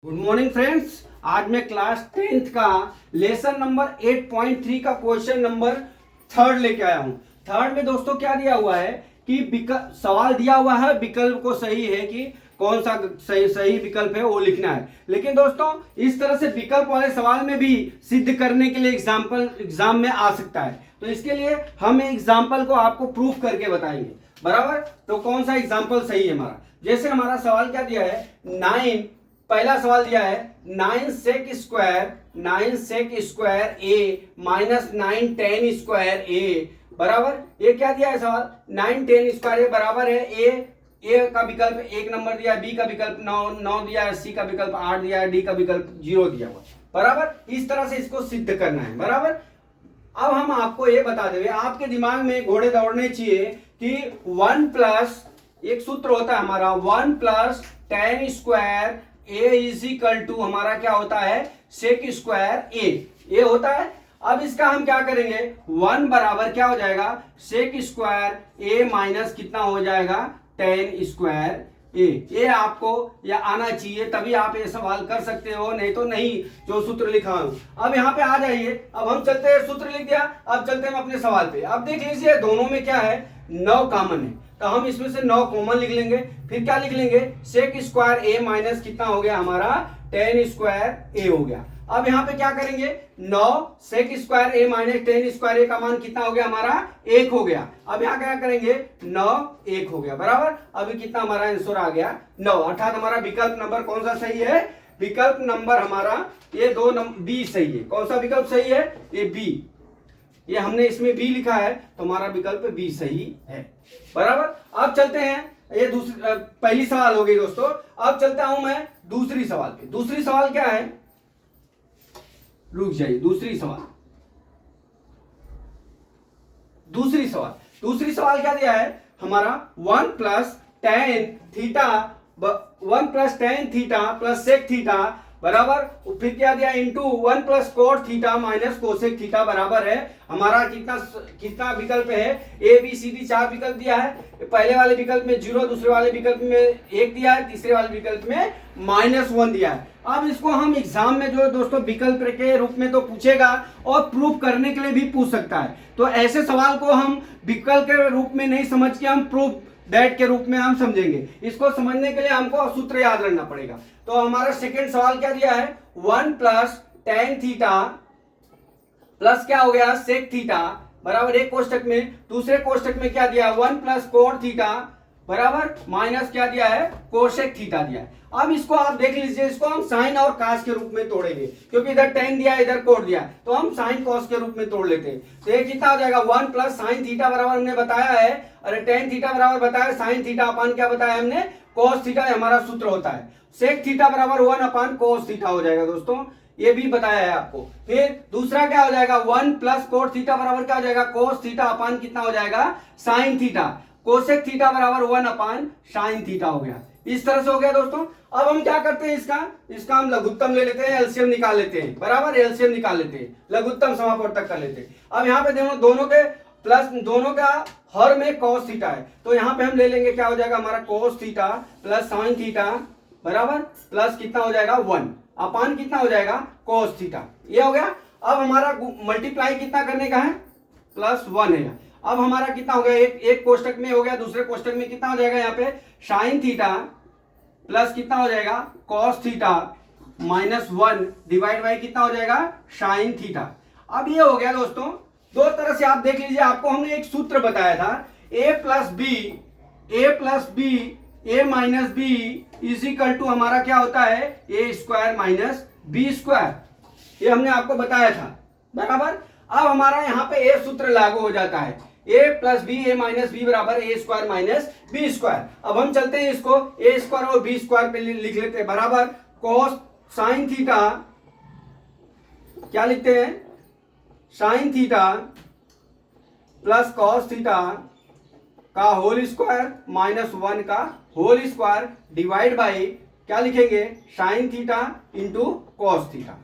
Good morning friends. आज मैं class 10th का लेसन नंबर 8.3 का क्वेश्चन नंबर 3 लेके आया हूं। थर्ड में दोस्तों क्या दिया हुआ है कि सवाल दिया हुआ है, विकल्प को सही है कि कौन सा सही विकल्प है वो लिखना है। लेकिन दोस्तों इस तरह से विकल्प वाले सवाल में भी सिद्ध करने के लिए एग्जाम में आ सकता है, तो इसके लिए हम एग्जाम्पल को आपको प्रूफ करके बताएंगे। बराबर, तो कौन सा एग्जाम्पल सही है हमारा। जैसे हमारा सवाल क्या दिया है, 9, पहला सवाल दिया है 9 sec square A minus 9 ten square A बराबर, ये क्या दिया है सवाल, 9 10 स्क्वायर ए बराबर है ए का विकल्प 1 नंबर दिया है, बी का विकल्प 9 दिया है, सी का विकल्प 8 दिया है, डी का विकल्प 0 दिया हुआ बराबर। इस तरह से इसको सिद्ध करना है बराबर। अब हम आपको ये बता देंगे, आपके दिमाग में घोड़े दौड़ने चाहिए कि 1 प्लस एक सूत्र होता है हमारा 1 plus tan square A is equal to हमारा क्या होता है, सेक स्क्वायर ए होता है। अब इसका हम क्या करेंगे, 1 बराबर क्या हो जाएगा, सेक स्क्वायर ए माइनस कितना हो जाएगा, टेन स्क्वायर ए आपको या आना चाहिए, तभी आप ये सवाल कर सकते हो, नहीं तो नहीं जो सूत्र लिखा हूं। अब यहाँ पे आ जाइए, अब हम चलते हैं, सूत्र लिख दिया, अब चलते हैं अपने सवाल पे। अब देख लीजिए दोनों में क्या है, 9 कॉमन है, तो हम इसमें से 9 कॉमन लिख लेंगे। फिर क्या लिख लेंगे, सेक स्क्वायर ए माइनस कितना हो गया हमारा, टेन स्क्वायर ए हो गया। अब यहाँ पे क्या करेंगे, 9 सेक स्क्वायर ए माइनस टेन स्क्वायर ए का मान कितना हो गया हमारा, 1 हो गया। अब यहाँ क्या करेंगे, 9 1 हो गया बराबर। अभी कितना हमारा आंसर आ गया, 9, अर्थात हमारा विकल्प नंबर कौन सा सही है, विकल्प नंबर हमारा ये 2 बी सही है। कौन सा विकल्प सही है, ये बी, ये हमने इसमें बी लिखा है, तो हमारा विकल्प बी सही है बराबर। अब चलते हैं, ये दूसरी पहली सवाल हो गई दोस्तों। अब चलता हूं मैं दूसरी सवाल पे। दूसरी सवाल क्या है, रुक जाइए, दूसरी सवाल क्या दिया है हमारा, 1 plus tan theta plus sec theta बराबर, फिर क्या दिया, into 1 plus cot theta minus cosec theta बराबर है हमारा कितना विकल्प है, ए बी सी डी 4 विकल्प दिया है। पहले वाले विकल्प में 0, दूसरे वाले विकल्प में 1 दिया है, तीसरे वाले विकल्प में -1 दिया है। अब इसको हम एग्जाम में जो दोस्तों विकल्प के रूप में तो पूछेगा और प्रूफ करने के लिए भी पूछ सकता है, तो ऐसे सवाल को हम विकल्प के रूप में नहीं समझ के हम प्रूफ दैट के रूप में हम समझेंगे। इसको समझने के लिए हमको सूत्र याद रखना पड़ेगा। तो हमारा सेकंड सवाल क्या दिया है, 1 प्लस टेन थीटा प्लस क्या हो गया, सेक थीटा बराबर एक कोष्टक में, दूसरे कोष्टक में क्या दिया, 1 प्लस कोट थीटा बराबर माइनस क्या दिया है, कोसेक थीटा दिया है। अब इसको आप देख लीजिए, इसको हम साइन और कास के रूप में तोड़ेंगे, क्योंकि इधर टेन दिया इधर कोट दिया, तो हम साइन कॉस के रूप में तोड़ लेते हैं। तो ये कितना हो जाएगा, 1 प्लस साइन थीटा बराबर हमने बताया है, अरे टेन थीटा बराबर बताया, साइन थीटा अपान क्या बताया हमने, कॉस थीटा हमारा सूत्र होता है। सेक थीटा बराबर 1 अपान कोस थीटा हो जाएगा दोस्तों, ये भी बताया है आपको। फिर दूसरा क्या हो जाएगा, 1 प्लस कोट थीटा बराबर क्या हो जाएगा, कोस थीटा अपान कितना हो जाएगा, साइन थीटा, कोसेक थीटा बराबर 1 अपान साइन थीटा हो गया। इस तरह से हो गया दोस्तों। अब हम क्या करते हैं, इसका हम लघुत्तम ले लेते हैं, एलसीएम निकाल लेते हैं बराबर, एलसीएम निकाल लेते हैं, लघुत्तम समापवर्तक कर लेते हैं। अब यहाँ पे दोनों के प्लस, दोनों का हर में कॉस थीटा है, तो यहाँ पे हम ले लेंगे, क्या हो जाएगा हमारा, cos theta plus sine theta बराबर प्लस कितना हो जाएगा, 1 अपान कितना हो जाएगा, कॉस थीटा, ये हो गया। अब हमारा मल्टीप्लाई कितना करने का है, +1 है। अब हमारा कितना हो गया, एक कोष्टक में हो गया, दूसरे कोष्टक में कितना हो जाएगा, यहाँ पे साइन थीटा प्लस कितना हो जाएगा, कॉस थीटा -1 डिवाइड बाई कितना हो जाएगा, साइन थीटा। अब ये हो गया दोस्तों। दो तरह से आप देख लीजिए, आपको हमने एक सूत्र बताया था, a plus B A minus B is equal to हमारा क्या होता है, A square minus B square, ये हमने आपको बताया था बराबर। अब हमारा यहाँ पे ए सूत्र लागू हो जाता है, a plus B A minus B बराबर A square minus B square. अब हम चलते हैं, इसको ए स्क्वायर और बी स्क्वायर पे लिख लेते हैं बराबर, कॉस साइन थीटा क्या लिखते हैं, sine theta plus cos theta का होल स्क्वायर -1 का होल स्क्वायर डिवाइड बाई क्या लिखेंगे, sign theta into cos theta.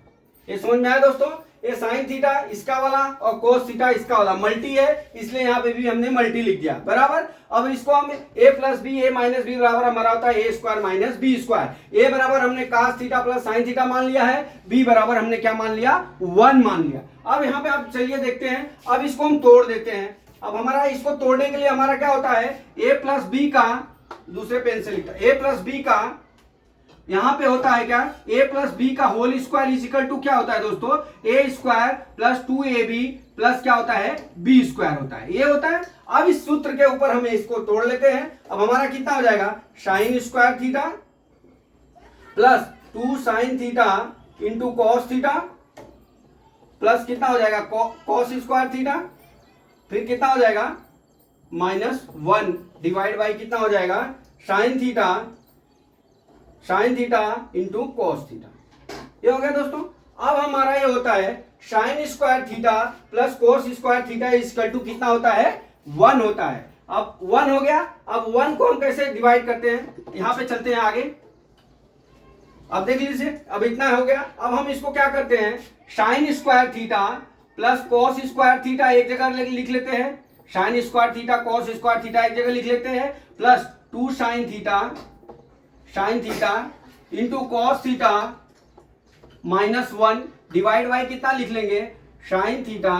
ये समझ में आया दोस्तों। ये साइन थीटा इसका वाला और कोस थीटा इसका वाला मल्टी है, इसलिए यहाँ पे भी हमने मल्टी लिख दिया बराबर। अब इसको हम a plus B A minus B बराबर हमारा होता है A square minus B square. A बराबर हमने cos theta plus sine theta मान लिया है, बी बराबर हमने क्या मान लिया 1 मान लिया। अब यहाँ पे आप चलिए देखते हैं, अब इसको हम तोड़ देते हैं। अब हमारा इसको तोड़ने के लिए हमारा क्या होता है a प्लस बी का, दूसरे पेन से लिखता है a प्लस बी का, यहां पे होता है क्या a प्लस बी का whole square is equal to क्या होता है दोस्तों a square plus 2ab plus क्या होता है b स्क्वायर होता है, ये होता है। अब इस सूत्र के ऊपर हमें इसको तोड़ लेते हैं। अब हमारा कितना हो जाएगा sign square theta plus 2 sign theta into cos theta plus कितना हो जाएगा कॉस स्क्वायर थीटा, फिर कितना हो जाएगा -1 डिवाइड बाई कितना हो जाएगा sine theta into cos theta. ये हो गया दोस्तों। अब हमारा ये होता है sine square theta plus cos square theta equal to कितना होता है 1 होता है। अब 1 हो गया। अब 1 को हम कैसे डिवाइड करते हैं, यहां पे चलते हैं आगे। अब देख लीजिए, अब इतना हो गया। अब हम इसको क्या करते हैं sign square theta plus cos square theta एक जगह लिख लेते हैं, sign square theta cos square theta एक जगह लिख लेते हैं, plus 2 sign theta into cos theta -1 divide by कितना लिख लेंगे sign theta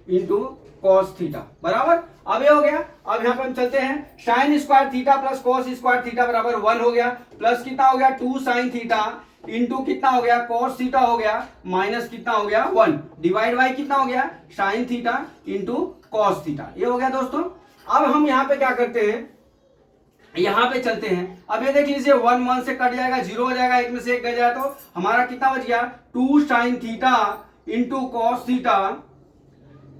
into cos theta बराबर। अब ये हो गया। अब यहां पे हम चलते हैं, sign square theta plus cos square theta बराबर 1 हो गया, प्लस कितना हो गया 2 साइन थीटा इंटू कितना हो गया कॉस थीटा हो गया, माइनस कितना हो गया 1 डिवाइड बाई कितना हो गया sign theta into cos theta. ये हो गया दोस्तों। अब हम यहाँ पे क्या करते हैं, यहाँ पे चलते हैं। अब ये देख लीजिए 1 1 से कट जाएगा, 0 हो जाएगा, एक में से एक गया जाए तो हमारा कितना बच गया 2 sign theta into cos theta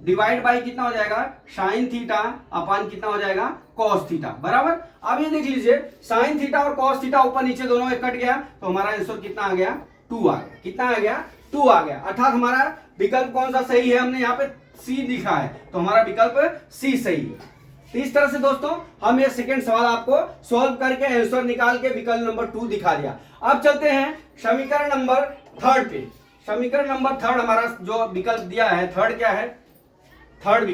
divide by कितना हो जाएगा साइन थीटा अपन कितना हो जाएगा कॉस थीटा बराबर। अब ये देख लीजिए साइन थीटा और कॉस थीटा ऊपर नीचे दोनों एक कट गया, तो हमारा आंसर कितना आ गया 2 आ गया। कितना आ गया 2 आ गया। अर्थात हमारा विकल्प कौन सा सही है, हमने यहाँ पे सी लिखा है, तो हमारा विकल्प सी सही है। तो इस तरह से दोस्तों हम ये सेकंड सवाल आपको सॉल्व करके आंसर निकाल के विकल्प नंबर 2 दिखा दिया। अब चलते हैं समीकरण नंबर 3 पे। समीकरण नंबर 3 हमारा जो विकल्प दिया है, थर्ड क्या है, थर्ड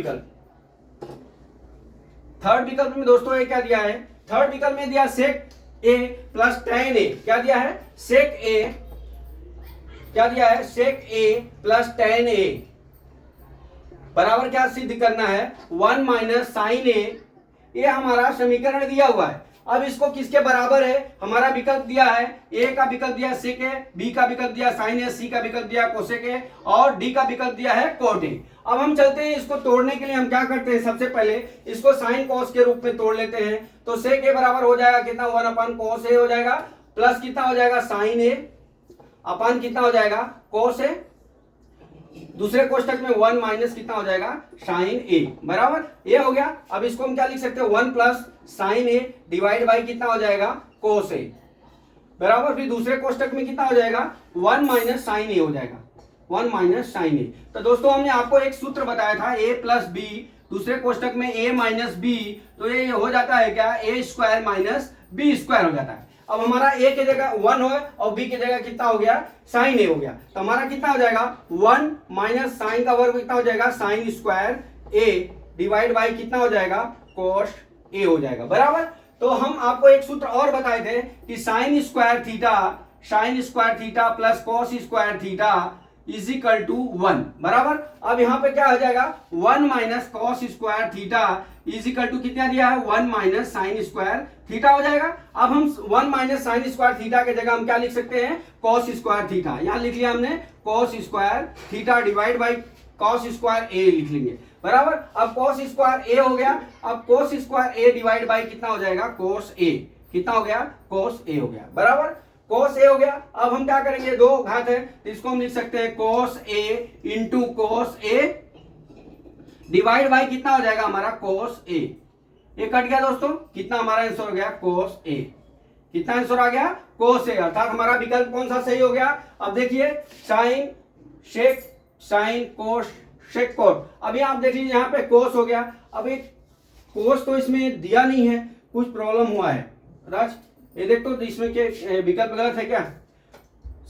विकल्प में दोस्तों ये क्या दिया है, थर्ड विकल्प में दिया सेक ए प्लस टेन ए, क्या दिया है सेक ए, क्या दिया है सेक ए प्लस टेन ए बराबर क्या सिद्ध करना है 1 माइनस साइन ए। ये हमारा समीकरण दिया हुआ है। अब इसको किसके बराबर है, हमारा विकल्प दिया है, ए का विकल्प दिया सेक ए, बी का विकल्प दिया साइन ए, सी का विकल्प दिया कोसेक ए और डी का विकल्प दिया है कोट ए। अब हम चलते हैं, इसको तोड़ने के लिए हम क्या करते हैं, सबसे पहले इसको साइन कॉस के रूप में तोड़ लेते हैं। तो सेक ए बराबर हो जाएगा कितना 1 अपन कॉस ए हो जाएगा, प्लस कितना हो जाएगा साइन ए अपन कितना हो जाएगा कॉस ए, दूसरे कोष्टक में 1 माइनस कितना हो जाएगा साइन ए बराबर। ये हो गया। अब इसको हम क्या लिख सकते हैं 1 plus sign A divide by कितना हो जाएगा कोस ए बराबर। फिर दूसरे कोष्टक में कितना हो जाएगा 1 माइनस साइन ए हो जाएगा, 1 माइनस साइन ए। तो दोस्तों हमने आपको एक सूत्र बताया था a प्लस बी, दूसरे कोष्टक में a माइनस बी, तो ये हो जाता है क्या a square minus B square हो जाता है। अब हमारा a की जगह 1 हो और b की जगह कितना हो गया साइन a हो गया, तो हमारा कितना हो जाएगा 1 माइनस साइन का वर्ग कितना हो जाएगा sine square a divide by कितना हो जाएगा कोस a हो जाएगा बराबर। तो हम आपको एक सूत्र और बताए थे कि sine square theta plus cos square theta is equal to 1 बराबर। अब यहाँ पे क्या हो जाएगा 1 minus cos square theta is equal to कितना दिया है 1 माइनस साइन स्क्वायर थीटा हो जाएगा। अब हम 1 माइनस साइन स्क्वायर थीटा के जगह हम क्या लिख सकते हैं कॉस स्क्वायर थीटा, यहाँ लिख लिया हमने cos square theta divide by cos square A लिख लेंगे बराबर। अब कॉस स्क्वायर ए हो गया, अब cos square A divide by कितना हो जाएगा कोस ए, कितना हो गया कोस ए हो गया बराबर, कोस ए हो गया। अब हम क्या करेंगे, दो घात है तो इसको हम लिख सकते हैं cos A into cos A divide by कितना हो जाएगा हमारा कोस ए। ये कट गया दोस्तों, कितना हमारा आंसर हो गया कोस ए, कितना आंसर आ गया कोस ए, अर्थात हमारा विकल्प कौन सा सही हो गया। अब देखिए साइन शेक साइन कोस शेक कोस, अभी आप देख लीजिए यहाँ पे कोस हो गया। अब एक कोस तो इसमें दिया नहीं है, कुछ प्रॉब्लम हुआ है राज, ये देख तो इसमें के विकल्प गलत है क्या,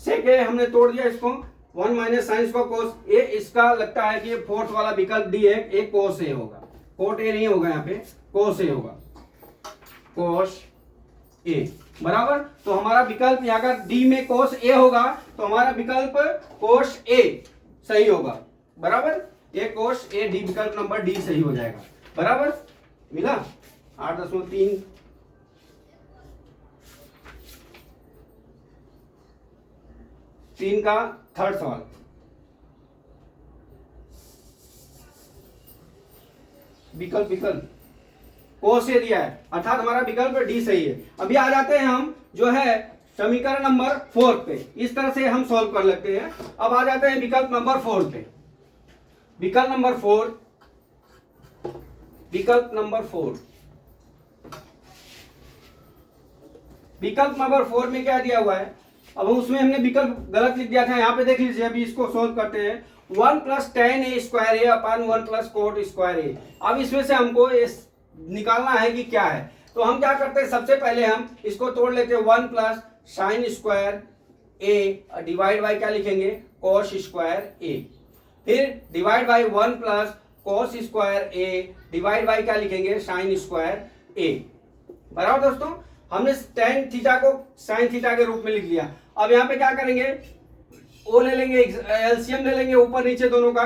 सेक ए हमने तोड़ दिया इसको, 1 माइनस साइन स्क्वायर कोस ए, इसका लगता है कि ये फोर्थ वाला विकल्प डी है, एक कोस ए होगा, कोट ए नहीं होगा, यहाँ पे कोस ए होगा, कोस ए बराबर। तो हमारा विकल्प यहाँ का डी में कोस ए होगा, तो हमारा विकल्प कोस ए सही होगा बराबर। ये कोस ए डी विकल्प नंबर डी सही हो जाएगा बराबर। मिला 8.3। तीन का थर्ड सवाल, विकल्प कोस ए दिया है, अर्थात हमारा विकल्प डी सही है। अभी आ जाते हैं हम जो है समीकरण नंबर 4 पे, इस तरह से हम सॉल्व कर लेते हैं। अब आ जाते हैं विकल्प नंबर 4 पे। विकल्प नंबर 4 विकल्प नंबर 4 में क्या दिया हुआ है, अब उसमें हमने विकल्प गलत लिख दिया था, यहाँ पे देख लीजिए। अभी इसको सोल्व करते हैं। 1 प्लस टेन ए स्क्वायर ए अपन 1 प्लस कोट स्क्वायर ए। अब इसमें से हमको निकालना है कि क्या है, तो हम क्या करते हैं, सबसे पहले हम इसको तोड़ लेते हैं। 1 plus sine square A divide by क्या लिखेंगे, कॉस स्क्वायर ए, फिर divide by 1 plus cos square A divide by क्या लिखेंगे, साइन स्क्वायर ए बराबर। दोस्तों हमने टेन थीटा को साइन थीटा के रूप में लिख लिया। अब यहाँ पे क्या करेंगे, ओ ले लेंगे, एलसीएम ले लेंगे ऊपर नीचे दोनों का।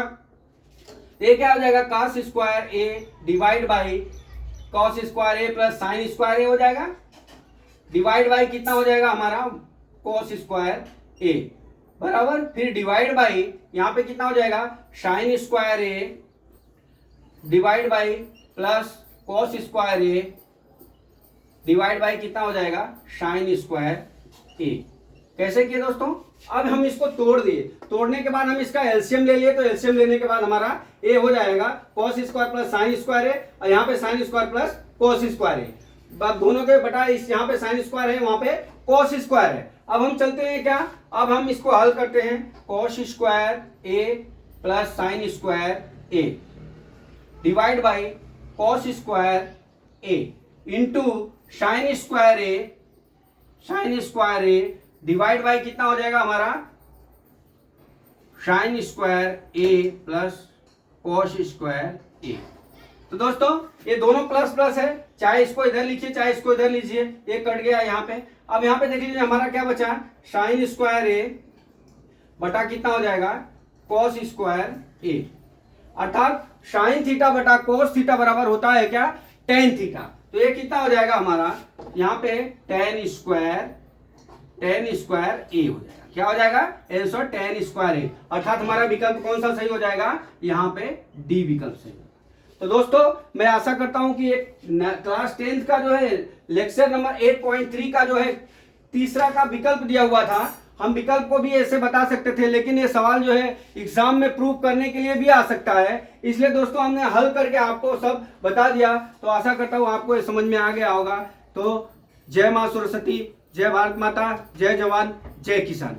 ये क्या हो जाएगा, cos square A divide by cos square A plus sine square A हो जाएगा, डिवाइड बाई कितना हो जाएगा हमारा, कॉस स्क्वायर ए बराबर। फिर डिवाइड बाई यहाँ पे कितना हो जाएगा, sign square A divide by plus cos square A divide by कितना हो जाएगा, साइन स्क्वायर ए। कैसे किए दोस्तों, अब हम इसको तोड़ दिए, तोड़ने के बाद हम इसका एलसीएम ले लिए, तो एलसीएम लेने के बाद हमारा ए हो जाएगा cos square plus sine square A, और यहाँ पे sine square plus cos square A, दोनों के बटा इस, यहाँ पे साइन स्क्वायर है, वहां पे कॉस स्क्वायर है। अब हम चलते हैं क्या, अब हम इसको हल करते हैं। Cos square A plus sine square A divide by cos square A into sine square A divide by कितना हो जाएगा हमारा, sign square A plus cos square ए। तो दोस्तों ये दोनों प्लस प्लस है, चाहे इसको इधर लिखिए चाहे इसको इधर लीजिए, ये कट गया यहाँ पे। अब यहाँ पे देख लीजिए हमारा क्या बचा, साइन स्क्वायर ए बटा कितना हो जाएगा, कॉस स्क्वायर ए, अर्थात साइन थीटा बटा कोस थीटा बराबर होता है क्या, टेन थीटा। तो ये कितना हो जाएगा हमारा, यहाँ पे टेन स्क्वायर ए हो जाएगा। क्या हो जाएगा, आंसर टेन स्क्वायर ए, अर्थात हमारा विकल्प कौन सा सही हो जाएगा, यहाँ पे डी विकल्प सही होगा। तो दोस्तों मैं आशा करता हूं कि एक क्लास 10th का जो है लेक्चर नंबर 8.3 का जो है तीसरा का विकल्प दिया हुआ था, हम विकल्प को भी ऐसे बता सकते थे, लेकिन ये सवाल जो है एग्जाम में प्रूव करने के लिए भी आ सकता है, इसलिए दोस्तों हमने हल करके आपको सब बता दिया। तो आशा करता हूँ आपको ये समझ में आ गया होगा। तो जय मां सरस्वती, जय भारत माता, जय जवान, जय किसान।